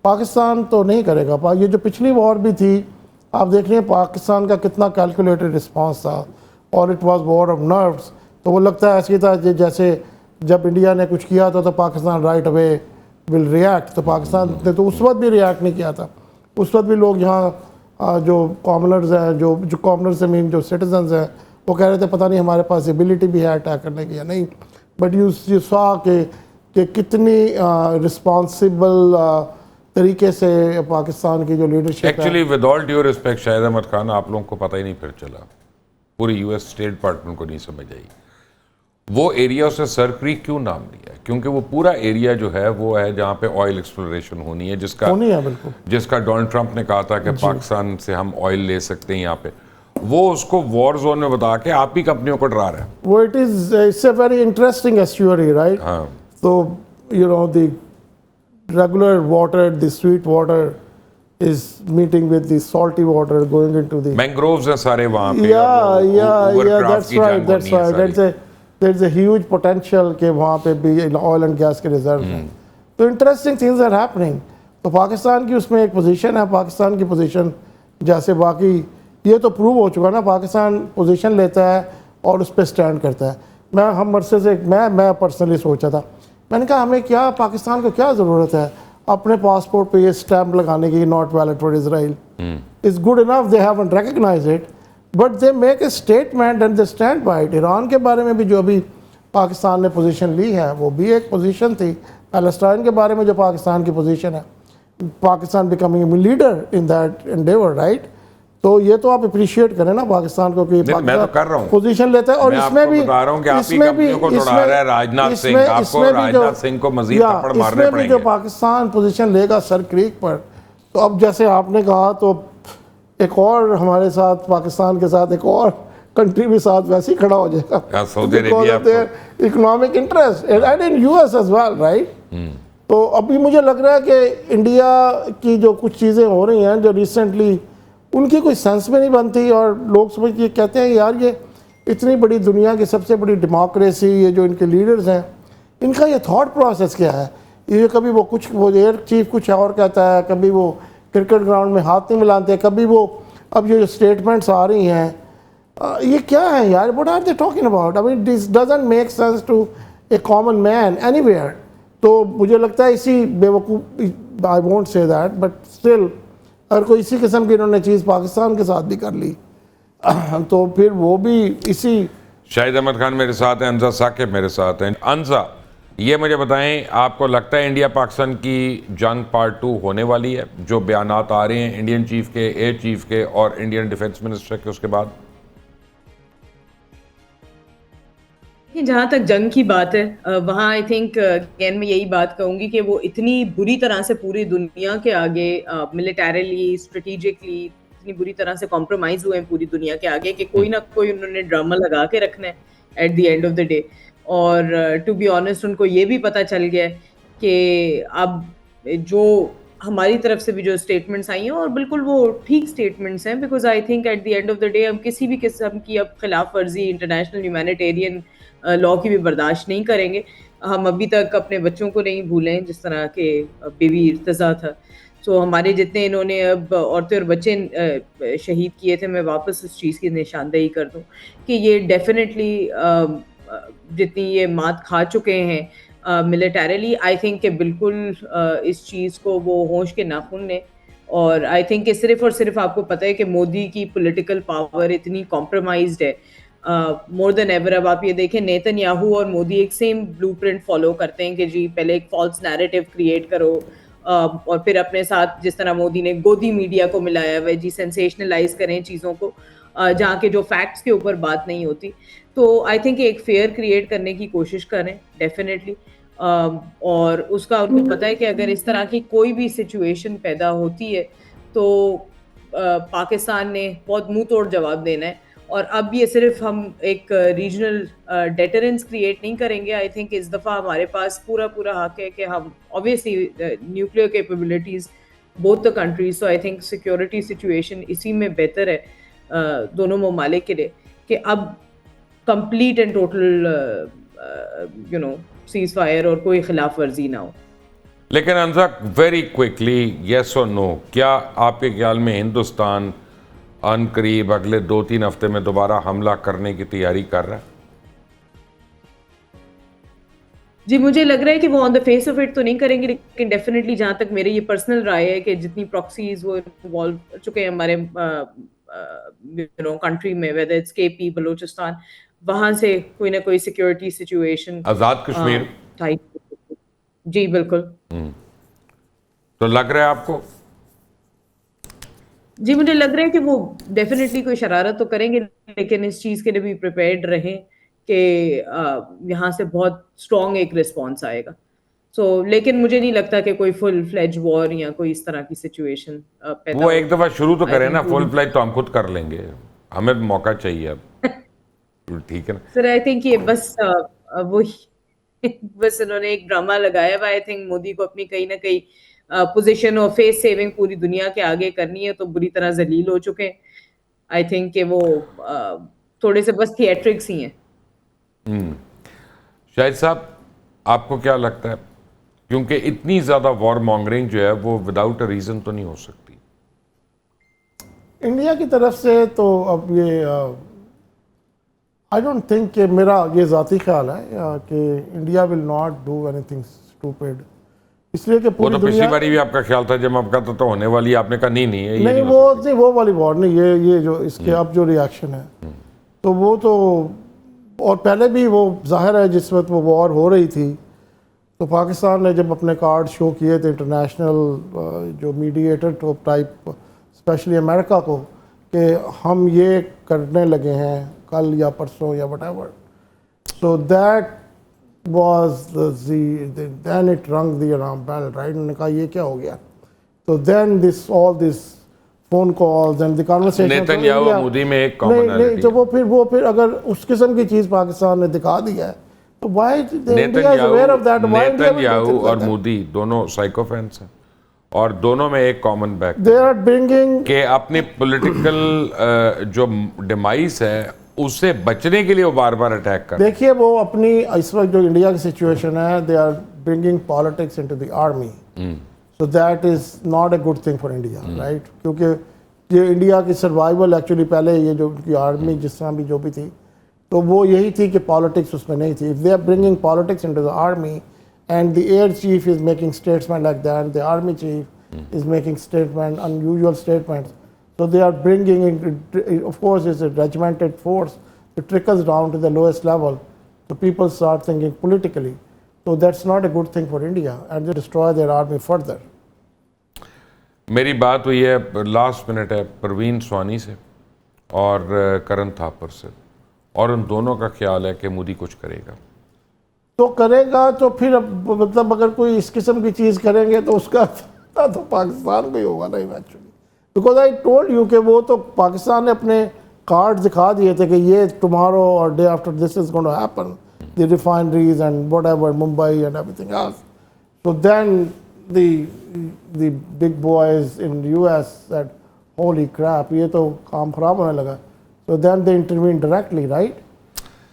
پاکستان تو نہیں کرے گا. یہ جو پچھلی وار بھی تھی آپ دیکھ رہے ہیں پاکستان کا کتنا کیلکولیٹڈ رسپانس تھا, اور it was war of nerves. تو وہ لگتا ہے ایسی تھا جیسے جب انڈیا نے کچھ کیا تھا تو Pakistan right away will react, تو پاکستان نے تو اس وقت بھی ریئیکٹ نہیں کیا تھا. اس وقت بھی لوگ یہاں جو کامنرز ہیں, جو کامنرز سے مین جو سٹیزنز ہیں, وہ کہہ رہے تھے پتہ نہیں ہمارے پاس ایبلٹی بھی ہے اٹیک کرنے کی یا نہیں. بٹ یو سا کہ کتنی رسپانسبل طریقے سے پاکستان کی جو لیڈرشپ ہے. Actually with all due respect Shahid Ahmed Khan, آپ لوگوں کو پتہ ہی نہیں پھر چلا, پوری یو ایس اسٹیٹ ڈپارٹمنٹ کو نہیں سمجھ آئی وہ ایریا سے سر کریک کیوں نام لیا. کیونکہ وہ پورا ایریا جو ہے وہ ہے جہاں پہ آئل ایکسپلوریشن ہونی ہے, جس کا ڈونلڈ ٹرمپ نے کہا تھا کہ پاکستان سے ہم آئل لے سکتے ہیں یہاں پہ. وہ اس کو وار زون میں بتا کے آپ ہی کمپنیوں کو ڈرا رہے ہیں. وہ it's a very interesting estuary right. ہاں, تو you know the regular water, the sweet water is meeting with the salty water going into the mangroves ہیں سارے وہاں پہ. that's right. There's a huge potential کہ وہاں پہ بھی آئل اینڈ گیس کے ریزرو ہیں. تو انٹرسٹنگ تھنگز آر ہیپننگ. تو پاکستان کی اس میں ایک پوزیشن ہے, پاکستان کی پوزیشن جیسے باقی یہ تو پروو ہو چکا نا, پاکستان پوزیشن لیتا ہے اور اس پہ سٹینڈ کرتا ہے. ہم عرصے سے میں پرسنلی سوچا تھا, میں نے کہا ہمیں کیا پاکستان کو کیا ضرورت ہے اپنے پاسپورٹ پہ یہ اسٹیمپ لگانے کی not valid for Israel. It's good enough, they haven't recognize it but they make a statement and they stand by it. Iran کے بارے میں بھی جو ابھی پاکستان نے پوزیشن لی ہے وہ بھی ایک پوزیشن تھی. پیلسٹائن کے بارے میں جو پاکستان کی پوزیشن ہے, Pakistan becoming leader in that endeavour right. تو یہ تو آپ اپریشیٹ کریں نا پاکستان کو کہ میں تو کر رہا ہوں پوزیشن لیتا ہے. اور اس میں بھی جو پاکستان پوزیشن لے گا سر کریک پر, تو اب جیسے آپ نے کہا تو ایک اور ہمارے ساتھ پاکستان کے ساتھ ایک اور کنٹری بھی ساتھ ویسے ہی کھڑا ہو جائے گا, Saudi Arabia, economic interest and in you as well right رائٹ. تو ابھی مجھے لگ رہا ہے کہ انڈیا کی جو کچھ چیزیں ہو رہی ہیں جو ریسنٹلی ان کی کوئی سینس میں نہیں بنتی, اور لوگ سمجھ کہتے ہیں یار یہ اتنی بڑی دنیا کی سب سے بڑی ڈیموکریسی, یہ جو ان کے لیڈرز ہیں ان کا یہ تھاٹ پروسیس کیا ہے. یہ کبھی وہ ایئر چیف کچھ اور کہتا ہے, کبھی وہ کرکٹ گراؤنڈ میں ہاتھ نہیں ملاتے, کبھی وہ اب یہ جو اسٹیٹمنٹس آ رہی ہیں یہ کیا ہے یار, what are they talking about? I mean this doesn't make sense to a common man anywhere. تو مجھے لگتا ہے اسی بیوقوف, I won't say that but still اگر کوئی اسی قسم کی انہوں نے چیز پاکستان کے ساتھ بھی کر لی تو پھر وہ بھی اسی. شاہد احمد خان میرے ساتھ ہیں, انزا ثاقب میرے ساتھ ہیں. انزا, یہ مجھے بتائیں, آپ کو لگتا ہے انڈیا پاکستان کی جنگ پارٹ 2 ہونے والی ہے؟ جو بیانات آ رہے ہیں انڈین چیف کے, ایئر چیف کے اور انڈین ڈیفنس منسٹر کے, اس کے بعد جہاں تک جنگ کی بات ہے وہاں آئی تھنک اگین میں یہی بات کہوں گی کہ وہ اتنی بری طرح سے پوری دنیا کے آگے ملیٹریلی اسٹریٹجکلی اتنی بری طرح سے کمپرومائز ہوئے ہیں پوری دنیا کے آگے کہ کوئی نہ کوئی انہوں نے ڈرامہ لگا کے رکھنا ہے at the end of the day. اور ٹو بی آنیسٹ ان کو یہ بھی پتہ چل گیا کہ اب جو ہماری طرف سے بھی جو اسٹیٹمنٹس آئی ہیں اور بالکل وہ ٹھیک اسٹیٹمنٹس ہیں, because I think at the end of the day ہم کسی بھی قسم کی اب خلاف ورزی انٹرنیشنل ہیومینیٹیرین لا کی بھی برداشت نہیں کریں گے. ہم ابھی تک اپنے بچوں کو نہیں بھولیں جس طرح کہ بیوی ارتضیٰ تھا. سو ہمارے جتنے انہوں نے اب عورتیں اور بچے شہید کیے تھے, میں واپس اس چیز کی نشاندہی کر دوں کہ یہ ڈیفینیٹلی جتنی یہ مات کھا چکے ہیں ملیٹریلی, آئی تھنک کہ بالکل اس چیز کو وہ ہونش کے ناخن نے. اور آئی تھنک کہ صرف اور صرف آپ کو پتہ ہے کہ مودی کی پولیٹیکل پاور اتنی کمپرومائزڈ ہے مور دین ایور. اب آپ یہ دیکھیں نیتن یاہو اور مودی ایک سیم بلو پرنٹ فالو کرتے ہیں کہ جی پہلے ایک فالس نیریٹو کریٹ کرو اور پھر اپنے ساتھ جس طرح مودی نے گودی میڈیا کو ملایا ہوا ہے جی سینسیشنلائز کریں چیزوں کو جہاں کے جو فیکٹس کے اوپر بات نہیں ہوتی. تو آئی تھنک ایک فیئر کریٹ کرنے کی کوشش کریں ڈیفینیٹلی. اور اس کا ان کو پتہ ہے کہ اگر اس طرح کی کوئی بھی سچویشن پیدا ہوتی ہے تو پاکستان نے بہت منہ توڑ جواب دینا ہے. اور اب یہ صرف ہم ایک ریجنل ڈیٹرنس کریٹ نہیں کریں گے. آئی تھنک اس دفعہ ہمارے پاس پورا حق ہے کہ ہم obviously nuclear capabilities both the countries, so I think security situation اسی میں بہتر ہے دونوں ممالک کے لیے کہ اب complete and total cease fire اور کوئی خلاف ورزی نہ ہو. لیکن انزا ویری کوئکلی یس اور نو، کیا آپ کے خیال میں ہندوستان ان قریب اگلے 2-3 ہفتے میں دوبارہ حملہ کرنے کی تیاری کر رہا ہے؟ جی مجھے لگ رہا ہے کہ وہ آن دا فیس آف اٹ تو نہیں کریں گے، لیکن ڈیفینیٹلی جہاں تک میری یہ پرسنل رائے ہے کہ جتنی پراکسیز وہ انوالو چکے ہیں ہمارے کنٹری میں، ویدر اٹس کے پی بلوچستان، وہاں سے کوئی نہ کوئی سیکورٹی سچویشن آزاد کشمیر جی بالکل. تو لگ رہا ہے آپ کو؟ جی مجھے لگ رہا ہے کہ وہ ڈیفینیٹلی کوئی شرارت تو کریں گے، لیکن اس چیز کے لیے بھی پریپیئرڈ رہیں کہ یہاں سے بہت اسٹرانگ ایک رسپانس آئے گا. لیکن مجھے نہیں لگتا کہ کوئی فل فلیج وار یا کوئی اس طرح کی سچویشن پیدا وہ ایک دفعہ شروع تو کریں نا، فل ہوگی. فلیج تو ہم خود کر لیں گے، ہمیں موقع چاہیے اب. ٹھیک ہے نا. سر آئی تھنک یہ بس وہی بس انہوں نے ایک ڈرامہ لگایا ہوا. آئی تھنک مودی کو اپنی کہیں نہ کہیں پوزیشن اور فیس سیونگ پوری دنیا کے آگے کرنی ہے، تو بری طرح ذلیل ہو چکے ہیں. آئی تھنک کہ وہ تھوڑے سے بس تھیٹرکس ہی ہیں. شاہد صاحب آپ کو کیا لگتا ہے؟ کیونکہ اتنی زیادہ وار مانگرنگ جو ہے وہ وداؤٹ اے ریزن تو نہیں ہو سکتی. انڈیا کی طرف سے تو اب یہ آئی ڈونٹ تھنک کہ میرا یہ ذاتی خیال ہے کہ India will not do anything stupid, اس لیے کہ وہ پوری تو پچھلی دنیا باری بھی آپ کا خیال تھا جب آپ کا تو ہونے والی، آپ نے کہا نہیں ہے یہ نہیں وہ والی وار نہیں، یہ جو اس کے اب جو ریاکشن ہے تو وہ تو، اور پہلے بھی وہ ظاہر ہے جس وقت وہ وار ہو رہی تھی تو پاکستان نے جب اپنے کارڈ شو کیے تھے انٹرنیشنل جو میڈیٹر ٹائپ اسپیشلی امریکہ کو کہ ہم یہ کرنے لگے ہیں کل یا پرسوں یا whatever, so that was then it rang the alarm bell right. انہوں نے کہا یہ کیا ہو گیا، تو then all this phone calls and the conversation. Netanyahu Modi میں ایک کامنالٹی تو وہ پھر اگر اس قسم کی چیز پاکستان نے دکھا دیا ہے تو why India is aware of that. Netanyahu اور مودی دونوں سائیکو فینس ہیں، اور دونوں میں ایک common back they are bringing کہ اپنی پولیٹیکل جو ڈیمائس ہے اس سے بچنے کے لیے وہ بار بار اٹیک کر. دیکھیے وہ اپنی اس وقت جو انڈیا کی سچویشن ہے they are bringing politics into the army, so that is not a good thing for India right. کیونکہ یہ انڈیا کی سروائیول ایکچولی پہلے یہ جو ان کی آرمی جس طرح بھی جو بھی تھی تو وہ یہی تھی کہ پالیٹکس اس میں نہیں تھی. If they are bringing politics into the army and the air chief is making statement like that, the army chief is making statement, unusual statements. So they are bringing in, of course it's a regimented force, it trickles down to the lowest level. So people start thinking politically. So that's not a good thing for India and they destroy their army further. میری بات ہوئی ہے last minute ہے پروین سوانی سے اور کرن تھاپر سے، اور ان دونوں کا خیال ہے کہ مودی کچھ کرے گا. تو کرے گا تو پھر مطلب اگر کوئی اس قسم کی چیز کریں گے تو اس کا تو پاکستان کو ہی ہوگا نا eventually. Because I told you کہ وہ تو پاکستان نے اپنے کارڈ دکھا دیے تھے کہ یہ tomorrow or day after this is going to happen, the refineries and whatever Mumbai and everything else. So then the big boys in you S said holy crap یہ تو کام خراب ہونے لگا. So then they intervene directly right.